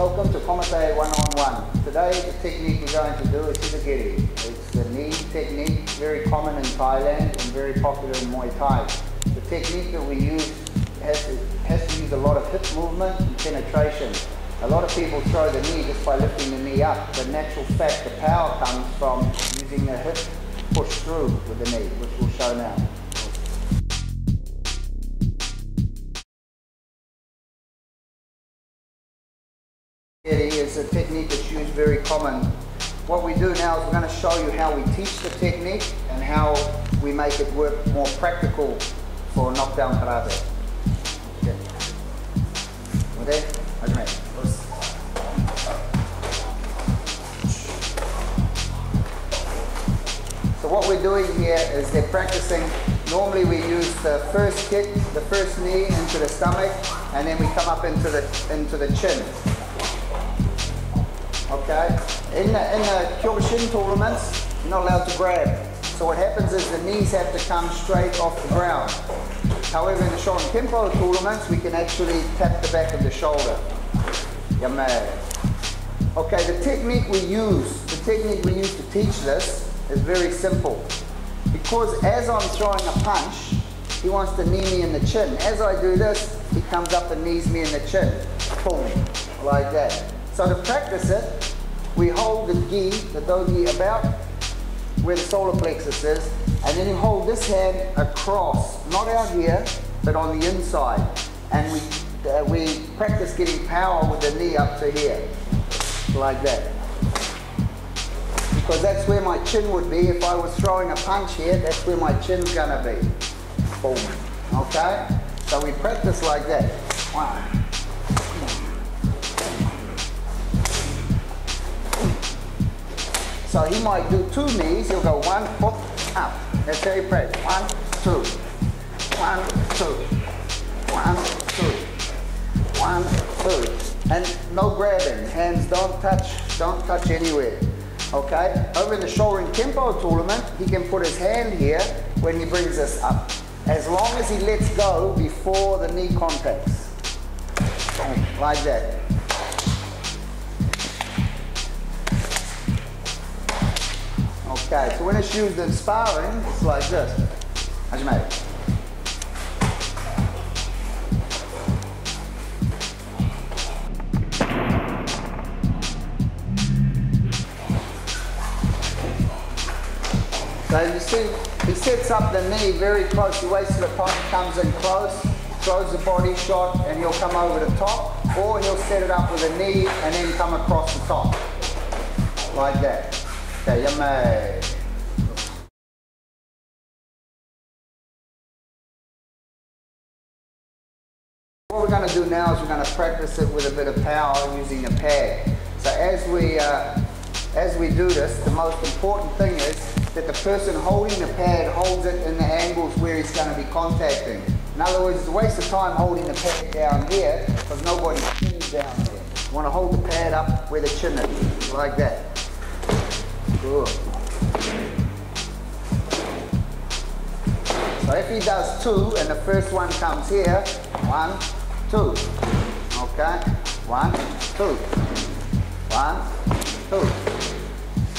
welcome to Kumite1o1. Today the technique we're going to do is Sifu. It's the knee technique, very common in Thailand and very popular in Muay Thai. The technique that we use has to use a lot of hip movement and penetration. A lot of people throw the knee just by lifting the knee up. The natural fact, the power comes from using the hip push through with the knee, which we'll show now. It is a technique that's used very common. What we do now is we're going to show you how we teach the technique and how we make it work more practical for knockdown karate. Okay. Okay? So what we're doing here is they're practicing. Normally we use the first kick, the first knee into the stomach, and then we come up into the chin. Okay, in the Kyokushin tournaments, you're not allowed to grab. So what happens is the knees have to come straight off the ground. However, in the Shorin Kempo tournaments, we can actually tap the back of the shoulder. Yamai. Okay, the technique we use to teach this is very simple. Because as I'm throwing a punch, he wants to knee me in the chin. As I do this, he comes up and knees me in the chin. Boom, like that. So to practice it, we hold the gi, the dogi, about where the solar plexus is, and then you hold this hand across, not out here, but on the inside. And we practice getting power with the knee up to here, like that. Because that's where my chin would be. If I was throwing a punch here, that's where my chin's gonna be. Boom. Okay? So we practice like that. 1. So he might do 2 knees, he'll go 1 foot up. That's how you practice. 1, 2. 1, 2. 1, 2. 1, 2. And no grabbing. Hands don't touch anywhere. Okay? Over in the Shorin Kempo tournament, he can put his hand here when he brings us up. As long as he lets go before the knee contacts. Boom, like that. Okay, so when it's used in sparring, it's like this. Hajime. So you see, he sets up the knee very close. He waits till the opponent comes in close, throws the body shot, and he'll come over the top, or he'll set it up with a knee and then come across the top. Like that. Okay, yummy. What we're going to do now is we're going to practice it with a bit of power using a pad. So as we do this, the most important thing is that the person holding the pad holds it in the angles where he's going to be contacting. In other words, it's a waste of time holding the pad down here because nobody's chin's down there. You want to hold the pad up where the chin is, like that. Good. So if he does 2 and the first one comes here, 1, 2. Okay? 1, 2. 1, 2.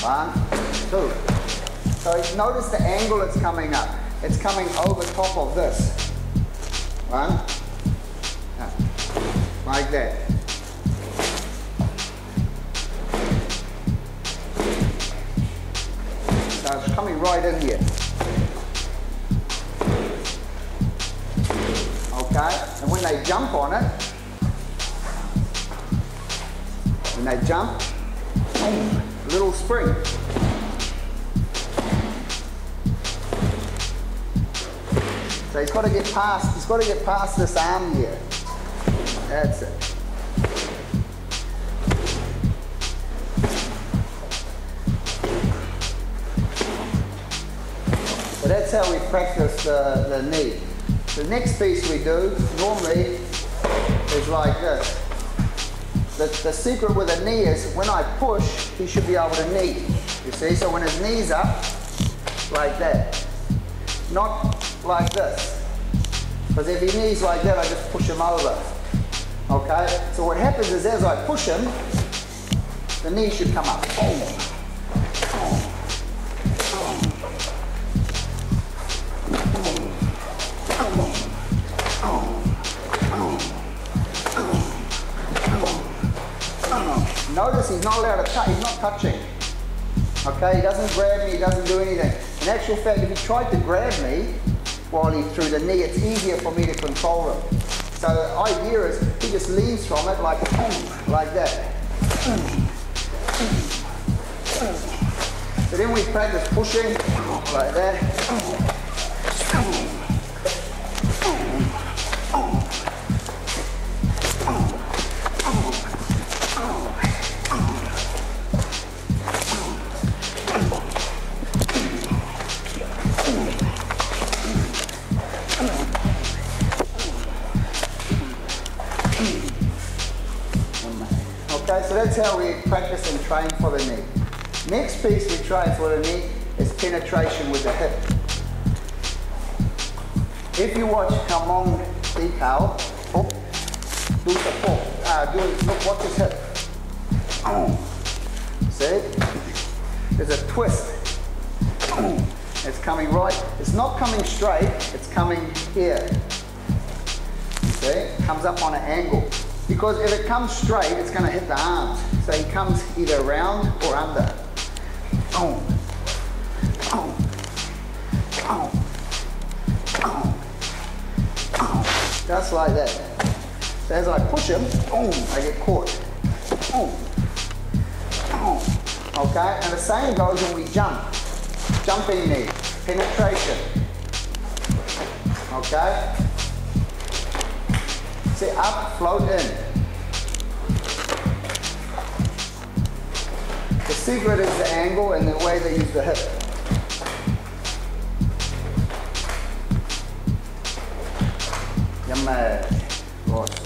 1, 2. So notice the angle it's coming up. It's coming over top of this. 1. Like that. So it's coming right in here. Okay? And when they jump on it, boom, little spring. So he's got to get past this arm here. That's it. So that's how we practice the knee. The next piece we do normally is like this. The secret with a knee is when I push, he should be able to knee. You see, so when his knee's up, like that. Not like this. Because if he knees like that, I just push him over. Okay, so what happens is as I push him, the knee should come up. Notice he's not allowed to touch, he's not touching. Okay, he doesn't grab me, he doesn't do anything. In actual fact, if he tried to grab me while he's through the knee, it's easier for me to control him. So the idea is he just leans from it like that. So then we practice pushing like that. Okay, so that's how we practice and train for the knee. Next piece we train for the knee is penetration with the hip. If you watch how long detail, do the pull, look, watch his hip. See? There's a twist. It's coming right. It's not coming straight, it's coming here. See? It comes up on an angle. Because if it comes straight, it's going to hit the arms. So he comes either around or under. Just like that. So as I push him, I get caught. Okay, and the same goes when we jump. Jumping knee, penetration. Okay? See, up, float in. The secret is the angle and the way they use the hip. Yummy. Right.